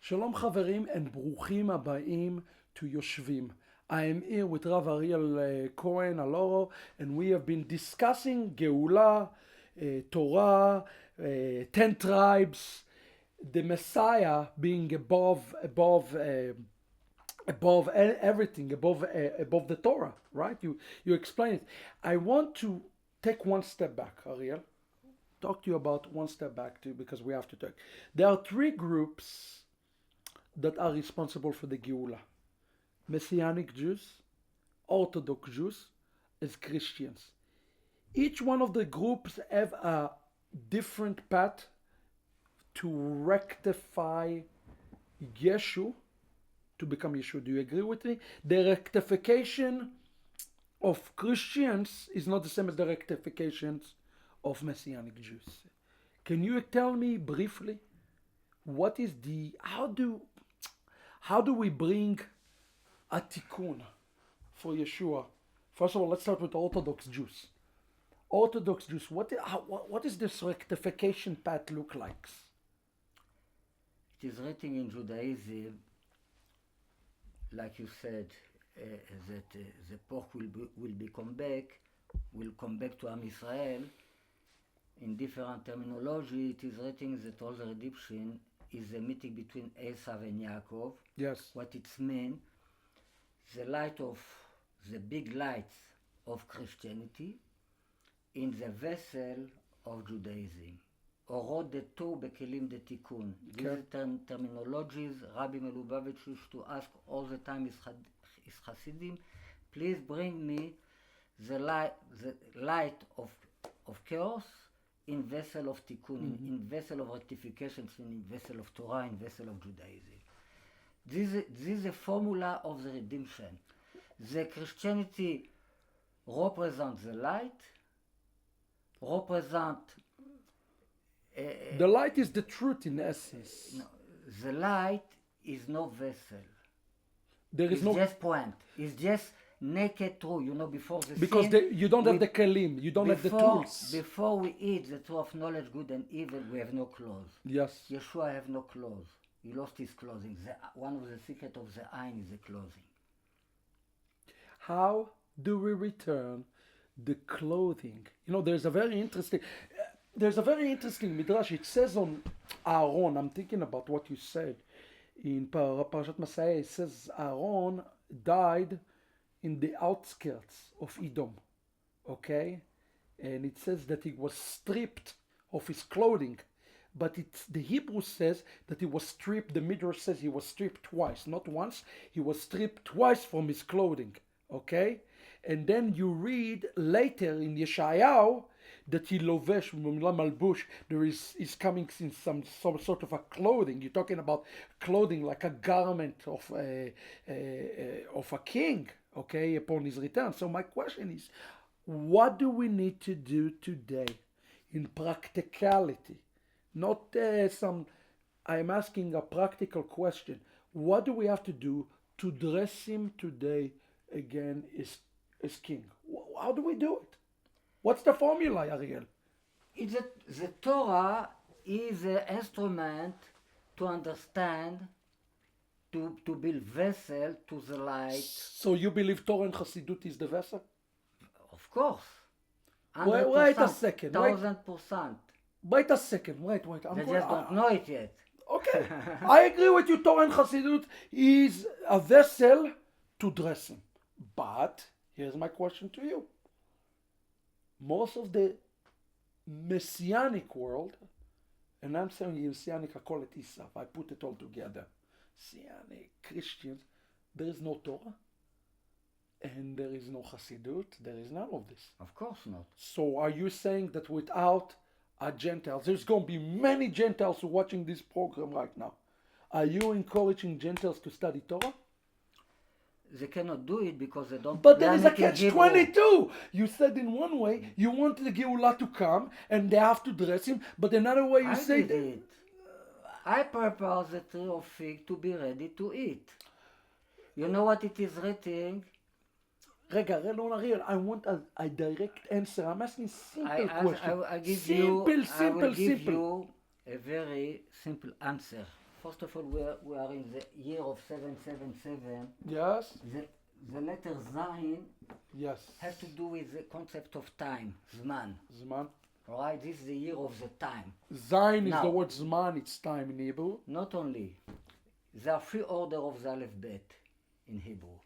Shalom חברים and ברוכים הבאים to יושבים. I am here with Rav Ariel Cohen Aloro and we have been discussing Geula, Torah, 10 tribes, the Messiah being above everything, above the Torah, right? You explain it. I want to take one step back, Ariel. Talk to you about one step back too, because we have to talk. There are three groups that are responsible for the Geula: Messianic Jews, Orthodox Jews, as Christians. Each one of the groups have a different path to rectify Yeshu to become Yeshua. Do you agree with me? The rectification of Christians is not the same as the rectifications of Messianic Jews. Can you tell me briefly what is how do we bring a tikkun for Yeshua? First of all, let's start with Orthodox Jews. Orthodox Jews, what is this rectification path look like? It is written in Judaism, like you said, that the pork will come back to Am Israel. In different terminology, it is written that all the redemption is a meeting between Esav and Yaakov. Yes. What it means, the big lights of Christianity in the vessel of Judaism. Orot דתו בכלים דתיקון. These terminologies, Rabbi Melubavitch used to ask all the time his Hasidim, please bring me the light of chaos in vessel of tikkun, in vessel of rectifications, in vessel of Torah, in vessel of Judaism. This is a formula of the redemption. The Christianity represents the light, the light is the truth in essence. No, the light is no vessel. It's just point. It's just naked truth, before the because sin. You don't have the kelim, you don't have the tools. Before we eat the tree of knowledge, good and evil, we have no clothes. Yes. Yeshua have no clothes. He lost his clothing. One of the secrets of the Ayin is the clothing. How do we return the clothing? There's a very interesting midrash. It says on Aaron, I'm thinking about what you said in Parashat Messiah. It says Aaron died in the outskirts of Edom, okay? And it says that he was stripped of his clothing, but the Hebrew says that he was stripped. The midrash says he was stripped twice, not once. He was stripped twice from his clothing, okay? And then you read later in Yeshayahu that he lovesh malbush. There is coming in some sort of a clothing. You're talking about clothing like a garment of a king, okay, upon his return. So my question is, what do we need to do today in practicality? Not I'm asking a practical question. What do we have to do to dress him today again as king? How do we do it? What's the formula, Ariel? The Torah is an instrument to understand, to build vessel to the light. So you believe Torah and Chassidut is the vessel? Of course. Wait a second. 1,000%. Wait a second. Wait. They just don't know it yet. Okay. I agree with you. Torah and Chassidut is a vessel to dress him. But here's my question to you. Most of the Messianic world, and I'm saying Messianic, I call it Isaf, I put it all together. Messianic, Christians, there is no Torah, and there is no Chassidut, there is none of this. Of course not. So are you saying that without a Gentiles, there's going to be many Gentiles watching this program right now. Are you encouraging Gentiles to study Torah? They cannot do it because they don't. But there is a catch-22. You said in one way you want the Geula to come and they have to dress him, but another way you say that. I prepare the tree of fig to be ready to eat. You know what it is written? I want a direct answer. I'm asking simple question. I will give you a very simple answer first of all, we are in the year of 777. Yes. The letter Zayin Yes. has to do with the concept of time, Zman. Zman. Right? This is the year of the time. Zayin is Now- the word Zman, it's time in Hebrew. Not only, there are three orders of the Aleph Bet in Hebrew.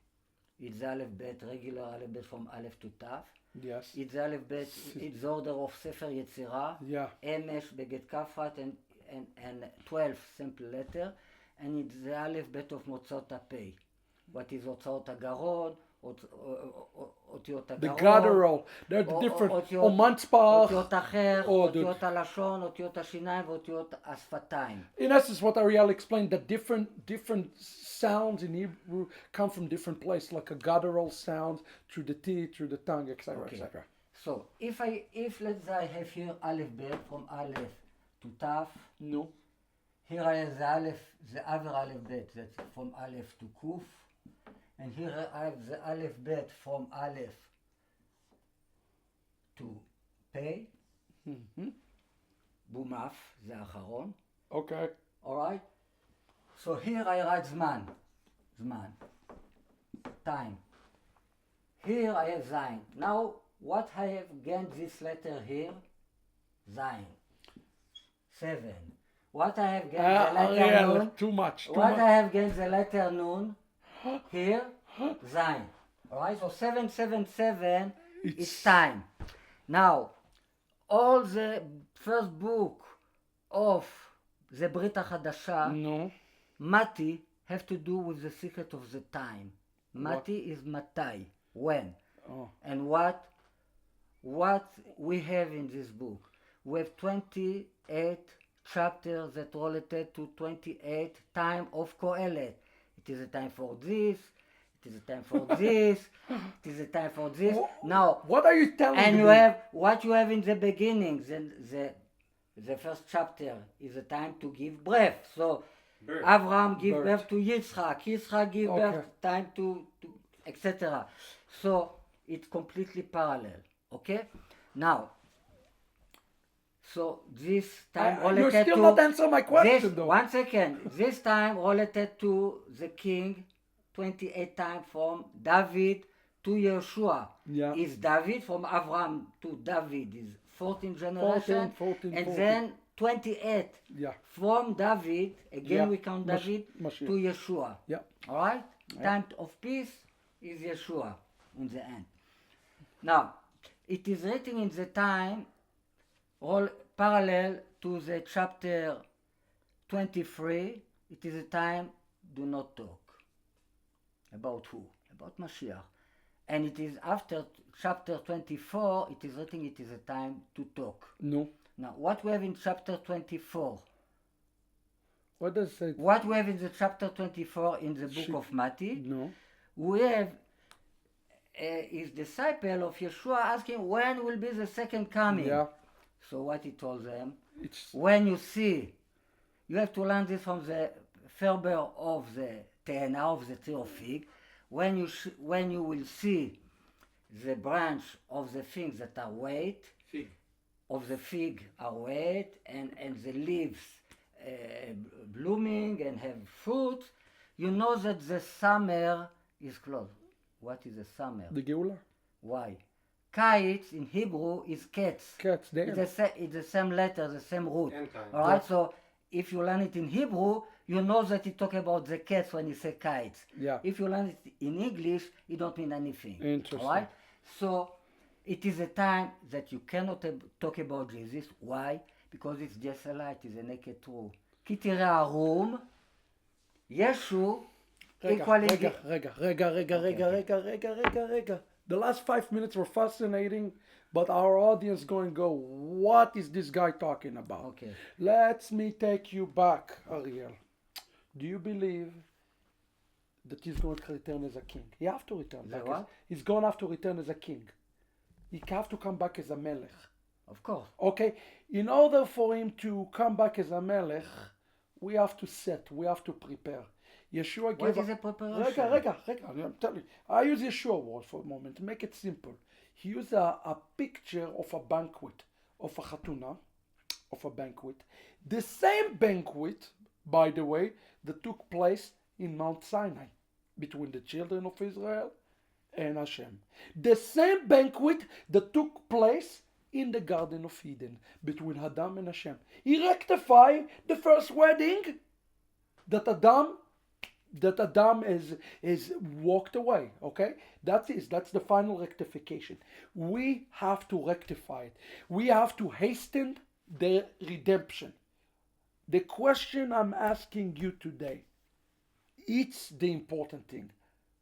It's the Aleph Bet, regular Aleph Bet from Aleph to Taf. Yes. It's the Aleph Bet, it's the order of Sefer Yetzirah, Yeah. Emesh, Beged Kafrat, and 12 simple letter. And it's the Aleph Bet of Motzot HaPei. What is Otzot HaGaron, Otiot HaGaron. The guttural. They're the different. Or Manspach. אותיות אחר, or the- אותיות הלשון, אותיות השיניים ואותיות השפתיים. In essence, what Ariel explained, that different sounds in Hebrew come from different places, like a guttural sound through the teeth, through the tongue, etc., Okay. etc. So if let's say I have here Aleph Bet from Aleph to Taf, No. here I have the other Aleph Bet that's from Aleph to Kuf, and here I have the Aleph Bet from Aleph to Pei, Mhm. Bumaf, זה האחרון. Okay. Alright? So here I write Zman. Time. Here I have Zayin. Now, what I have gained this letter here? Zayin. 7. What I have gained the letter Ariel, Nun? too much. What I have gained the letter Nun? Here? Zayin. Alright? So 777 is time. Now, all the first book of the Brit HaChadasha, No. Mati, have to do with the secret of the time. Mati is Matai, when. Oh. And what we have in this book? We have 28 chapters that related to 28 time of Kohelet. It is a time for this, it is a time for this, it is a time for this. Now, What are you telling and me? you have what you have in the beginning, the first chapter is a time to give breath. So Abraham give birth to Yitzchak, Yitzchak give birth, time to etc. So it's completely parallel. Okay? Now, so this time You're related still to not answering my question, this, though. 1 second. This time related to the king, 28 time from David to Yeshua. Yeah. Is David from Abraham to David is 14 generation, 14. and then 28 Yeah. from David, again Yeah. we count David, Mashiach. to Yeshua. Yeah. Alright? Time of peace is Yeshua in the end. Now, it is written in the time all parallel to the chapter 23. It is a time do not talk. About who? About Mashiach. And it is after chapter 24, it is written it is a time to talk. No. Now, what we have in chapter 24? What does it say? What we have in the chapter 24 in the book of Mati? No. We have his disciple of Yeshua asking when will be the second coming. Yeah. So what he told them, It's when you see, you have to learn this from the fiber of the te'ena, of the tree of fig. When you will see the branch of the things that are wet, of the fig are wet, and the leaves blooming and have fruit, you know that the summer is close. What is the summer? the Geula. Why? Kites in Hebrew is cats. Cats there. It's the same letter, the same root. End time. All right, so if you learn it in Hebrew, you know that it talk about the cats when you say kites. Yeah. If you learn it in English, it don't mean anything. Interesting. All right, so it is a time that you cannot talk about Jesus. Why? Because it's just a lie. It is a naked truth. כי תראה ערום, ישו Rega. The last 5 minutes were fascinating, but our audience going to go, what is this guy talking about? Okay. Let me take you back, Ariel. Do you believe that he's going to return as a king? He have to return The back. what? He's going to have to return as a king. He have to come back as a melech. Of course. Okay? In order for him to come back as a melech, we have to set, we have to prepare. Yeshua What gave is a- a preparation? Rega, I'm telling you. I use Yeshua word for a moment to make it simple. He used a picture of a banquet, of a chatuna, of a banquet. The same banquet, by the way, that took place in Mount Sinai between the children of Israel and Hashem. The same banquet that took place in the Garden of Eden between Adam and Hashem. He rectified the first wedding that Adam is walked away. Okay, that's the final rectification. We have to rectify it. We have to hasten the redemption. The question I'm asking you today, it's the important thing,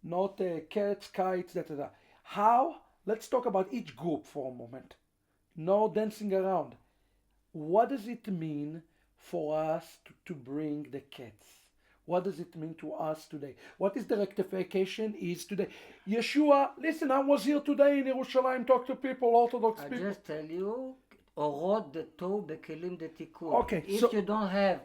not cats, kites, da. How? Let's talk about each group for a moment. No dancing around. What does it mean for us to bring the cats? What does it mean to us today? What is the rectification is today? Yeshua, listen, I was here today in Yerushalayim, talk to people, Orthodox people. I just tell you, אורות דתו בכלים דתיקון. Okay, if you don't have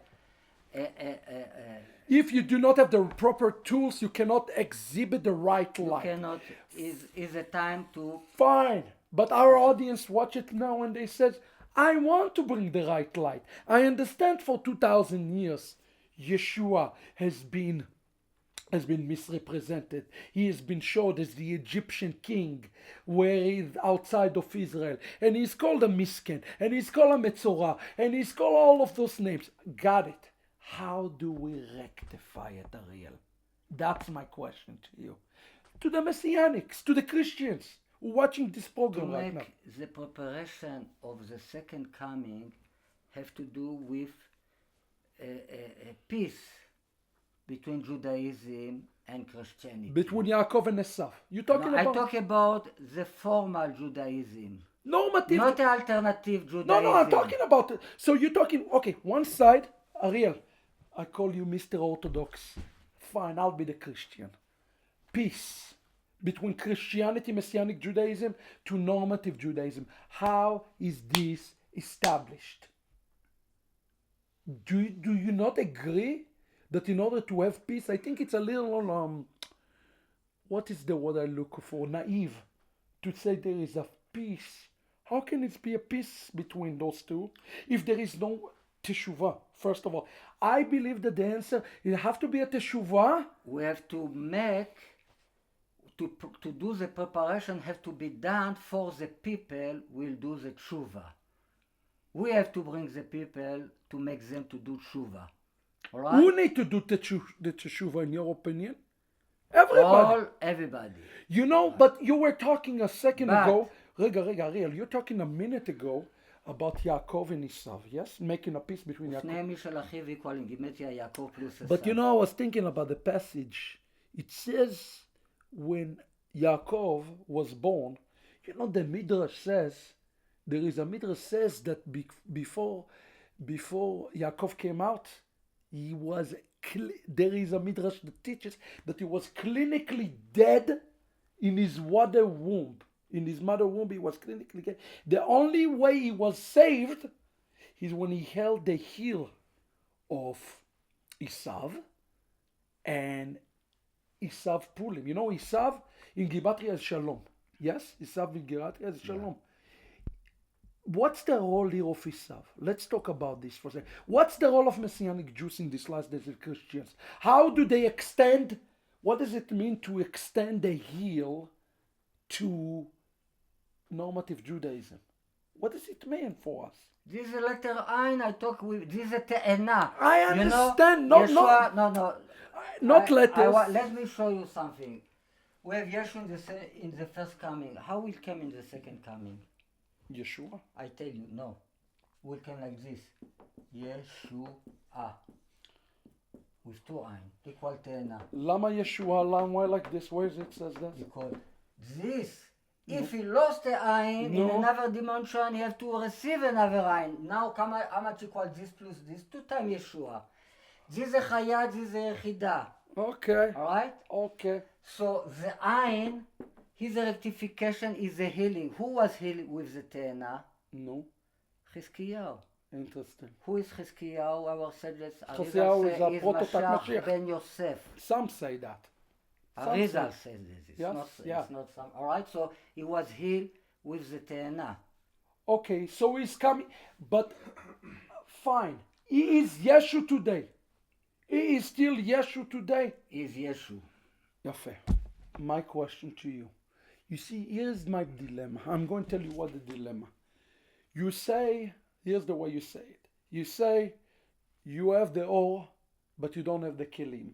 if you do not have the proper tools, you cannot exhibit the right light. You cannot, is a time to... Fine. But our audience watch it now and they says, I want to bring the right light. I understand for 2,000 years, Yeshua has been misrepresented. He has been showed as the Egyptian king, where he's outside of Israel. And he's called a Misken, and he's called a Metzorah, and he's called all of those names. Got it. How do we rectify it, Ariel? That's my question to you. To the Messianics, to the Christians who are watching this program right now. The preparation of the second coming have to do with a peace between Judaism and Christianity. Between Yaakov and Esav. You talking about? I talk about the formal Judaism. Normative. Not the alternative Judaism. No, I'm talking about. So you're talking. Okay, one side, Ariel. I call you Mr. Orthodox. Fine, I'll be the Christian. Peace between Christianity, Messianic Judaism, to normative Judaism. How is this established? Do you not agree that in order to have peace, I think it's a little, what is the word I look for? Naive to say there is a peace. How can it be a peace between those two if there is no teshuvah? First of all, I believe that the answer, it have to be a teshuvah. We have to to do the preparation have to be done for the people will do the tshuva. We have to bring the people to make them to do tshuva. All right? Who need to do the teshuvah in your opinion? Everybody. Everybody. You know, but you were talking a second ago. Rega, Ariel, you're talking a minute ago about Yaakov and Esav, yes? Making a peace between Yaakov. But you know, I was thinking about the passage. It says when Yaakov was born, you know, the Midrash says, there is a Midrash says that before Yaakov came out, he was, there is a Midrash that teaches that he was clinically dead in his mother womb. In his mother womb, he was clinically dead. The only way he was saved is when he held the heel of Esav, and Esav pulled him. You know, Esav in Gematria is Shalom. Yes? Esav in Gematria is Shalom. Yeah. What's the role here of Esav? Let's talk about this for a second. What's the role of Messianic Jews in these last days of Christians? How do they extend? What does it mean to extend the heel to normative Judaism? What does it mean for us? This is a letter Ein, I talk with, this is a te'ena. I understand, not letters. Let me show you something. We have Yeshua in the first coming. How will come in the second coming? Yeshua? I tell you, no. Will come like this. Yeshua. With two Ein. Equal te'ena. Lama Yeshua? Why like this? Where is it says that? Because this. If he lost the Ein in another dimension, he have to receive another Ein. Now, how much equal this plus this? 2 times Yeshua. This is a Chayat, this is a Yechida. Okay. Alright? Okay. So, the Ein, his rectification is a healing. Who was healed with the Te'ena? No. Chizkiyahu. Interesting. Who is Chizkiyahu? Our sages, Chizkiyahu is a prototype Mashiach ben Yosef. Some say that. Arizal says this. Yes, It's not some. All right, so he was healed with the te'ena. Okay, so he's coming, but fine. He is Yeshua today. He is still Yeshu today. is Yeshu. Yafe. My question to you. You see, here's my dilemma. I'm going to tell you what the dilemma. You say, here's the way you say it. You say, you have the or, but you don't have the kelim.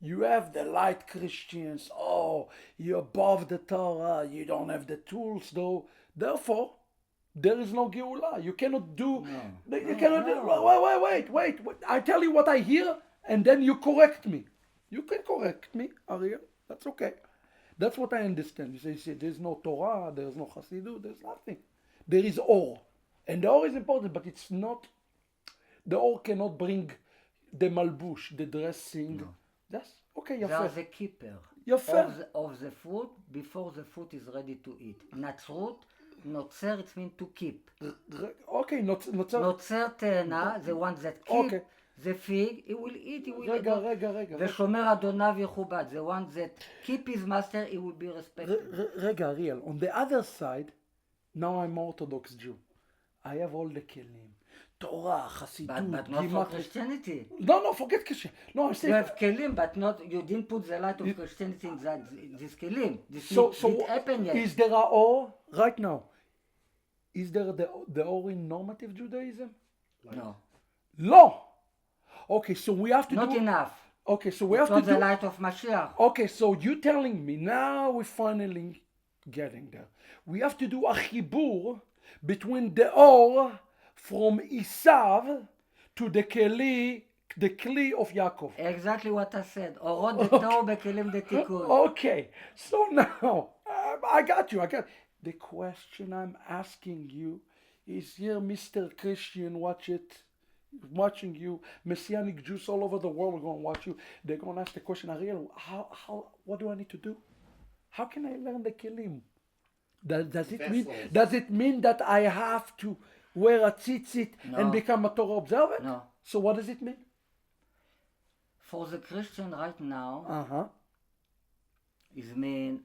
You have the light Christians. Oh, you're above the Torah. You don't have the tools, though. Therefore, there is no Geulah. You cannot do. No. You cannot do. Wait. I tell you what I hear, and then you correct me. You can correct me, Ariel. That's okay. That's what I understand. You say there's no Torah, there's no Hasidut, there's nothing. There is or. And the or is important, but it's not. The or cannot bring the malbush, the dressing. No. Yes? Okay, They you're are fair. the keeper You're fair. of the fruit before the fruit is ready to eat. Natzrut, notzer, it means to keep. Okay, not נוצר תאנה, the one that keep Okay. the fig, he will eat, he will eat. רגע. ושומר אדוניו יכובד, the one that keep his master, he will be respected. Rega, Ariel. On the other side, now I'm Orthodox Jew. I have all the kelim. Torah, Hasidut, But not for Gematria. Christianity. No, forget Christian. No, I'm You saying. have kelim, but not, you didn't put the light of Christianity in this kelim. This So didn't happen yet. is there a or right now? Is there the or in normative Judaism? No, Law. Okay, so we have to not do. enough. Okay, so we have Not to the do. light of Mashiach. Okay, so you telling me now we're finally getting there. We have to do a chibur between the or from Isav to the kli of Yaakov. Exactly what I said. אורות דתו בכלים דתיקון. Okay, so now I got you. The question I'm asking you is here, Mr. Christian, watching you, Messianic Jews all over the world are going to watch you. They're going to ask the question, Ariel, what do I need to do? How can I learn the kelim? Does it mean that I have to wear a tzitzit and No. become a Torah observant? No. So what does it mean? For the Christian right now, Uh-huh. it means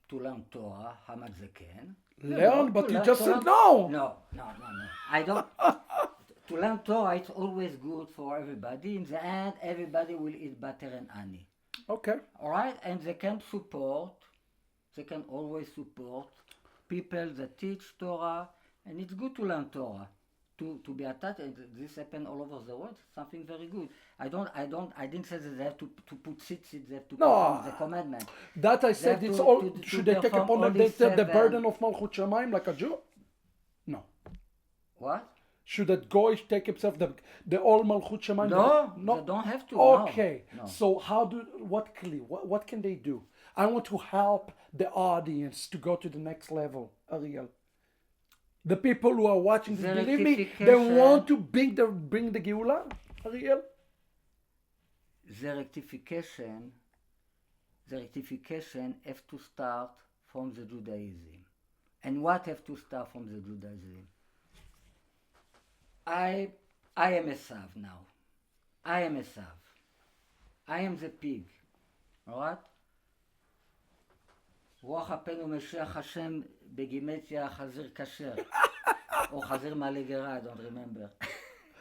to learn Torah, how much they can. Learn, but to you learn just said Torah- no. No. I don't. To learn Torah, it's always good for everybody. In the end, everybody will eat butter and honey. Okay. All right? And they can always support people that teach Torah. And it's good to learn Torah. To be attached, and this happens all over the world, something very good. I didn't say that they have to put tzitzit, they have to No. perform the commandment. That I said, have it's to- all. to Should they take perform upon only themselves the 7. burden of Malchut Shamayim like a Jew? No. What? Should that goy take himself the all Malchut Shamayim? No, they don't have to. Okay. No. So what can they do? I want to help the audience to go to the next level, Ariel. The people who are watching this, The believe me, they rectification- want to bring the Geulah, Ariel. The rectification have to start from the Judaism. And what have to start from the Judaism? I am a Sav now. I am the pig. Alright? רוח אפינו משיח השם בגימטריה חזיר כשר. או חזיר מעלה גרה, I don't remember.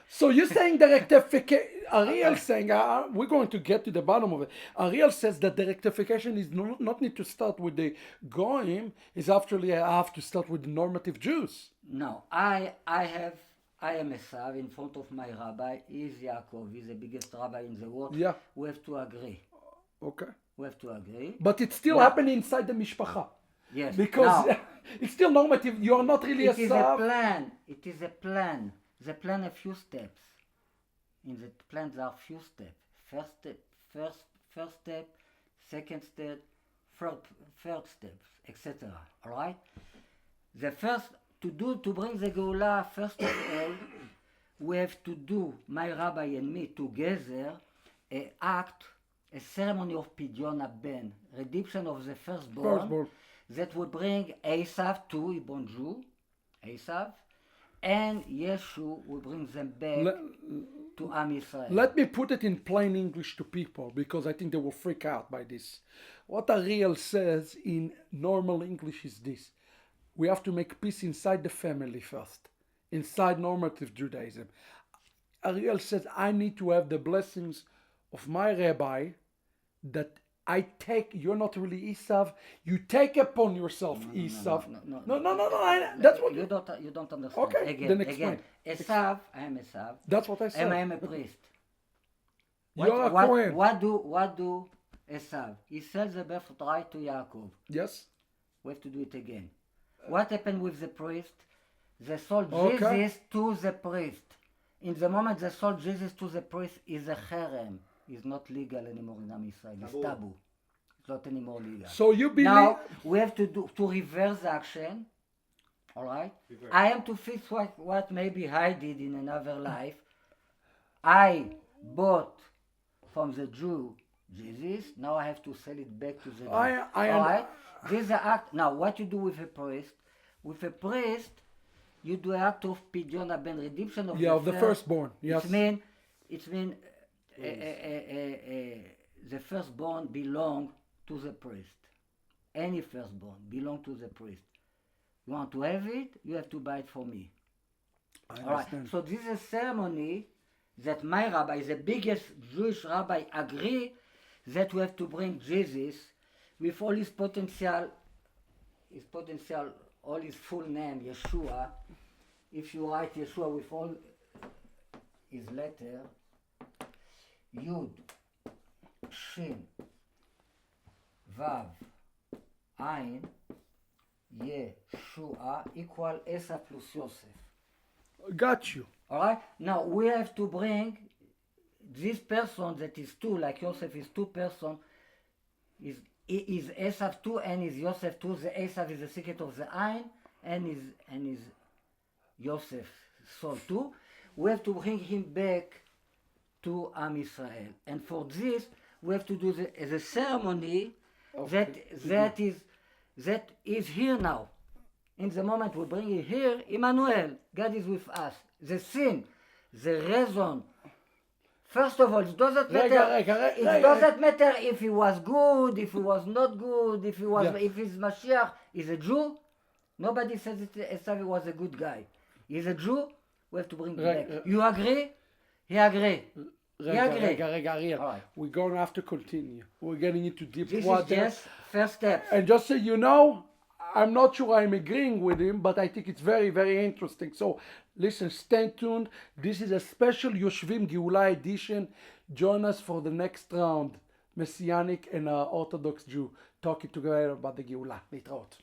So you're saying the rectification, Ariel saying, we're going to get to the bottom of it. Ariel says that the rectification is not need to start with the Goyim, is actually I have to start with the normative Jews. No, I am a Sav in front of my rabbi. He is Yaakov. He's the biggest rabbi in the world. Yeah. We have to agree. Okay. We have to agree. But it's still Yeah. happening inside the mishpacha. Yes. Because Now, it's still normative. You are not really it a is a Sav. plan. It is a plan. The plan a few steps. In the plan there are few steps. First step, second step, third step, etc. All right. The first to bring the Geulah, first of all, we have to do, my rabbi and me together, a ceremony of Pidyon Ben, redemption of the firstborn, that will bring Esav to Hebron Jew, Esav, and Yeshu will bring them back to Am Yisrael. Let me put it in plain English to people because I think they will freak out by this. What Ariel says in normal English is this. We have to make peace inside the family first, inside normative Judaism. Ariel says, I need to have the blessings of my rabbi that you're not really Esav, you take upon yourself Esav. No, that's what you don't understand. Okay, then explain. Esav, I am Esav. That's what I said. I am a priest. You're a Kohen. What do Esav? He sells the birthright to Yaakov. Yes. We have to do it again. What happened with the priest? They sold Okay. Jesus to the priest. In the moment they sold Jesus to the priest, is a cherem. It's not legal anymore in Am Yisrael. It's taboo. It's not anymore legal. So you believe Now we have to reverse the action. All right. I am to fix what maybe I did in another life. I bought from the Jew Jesus. Now I have to sell it back to the Jew. I All right. This is the act. Now what you do with a priest? With a priest, you do an act of pidyon ben redemption of of the firstborn. Yes. It means the firstborn belong to the priest. Any firstborn belong to the priest. You want to have it, you have to buy it for me. I All right. understand. So this is a ceremony that my rabbi, the biggest Jewish rabbi, agree that we have to bring Jesus with all his potential, all his full name, Yeshua. If you write Yeshua with all his letter, Yud, Shin, Vav, Ain, Yeshua equal Esa plus Yosef. Got you. All right. Now we have to bring this person that is two, like Yosef is two person, is Esav two and is Yosef two. The Esav is the secret of the Ain and is Yosef soul too. We have to bring him back to Am Yisrael, and for this we have to do the ceremony that is here now. In the moment we bring it here, Emmanuel, God is with us. The sin, the reason. First of all, it doesn't matter. It doesn't matter if he was good, if he was not good, if his Mashiach is a Jew. Nobody says Esav was a good guy. He's a Jew. We have to bring him back. You agree? He agree. Ariel. All right. We're going to have to continue. We're getting into deep This water. is just first step. And just so you know, I'm not sure I'm agreeing with him, but I think it's very, very interesting. So listen, stay tuned. This is a special Yoshvim Geula edition. Join us for the next round. Messianic and Orthodox Jew talking together about the Geula. להתראות.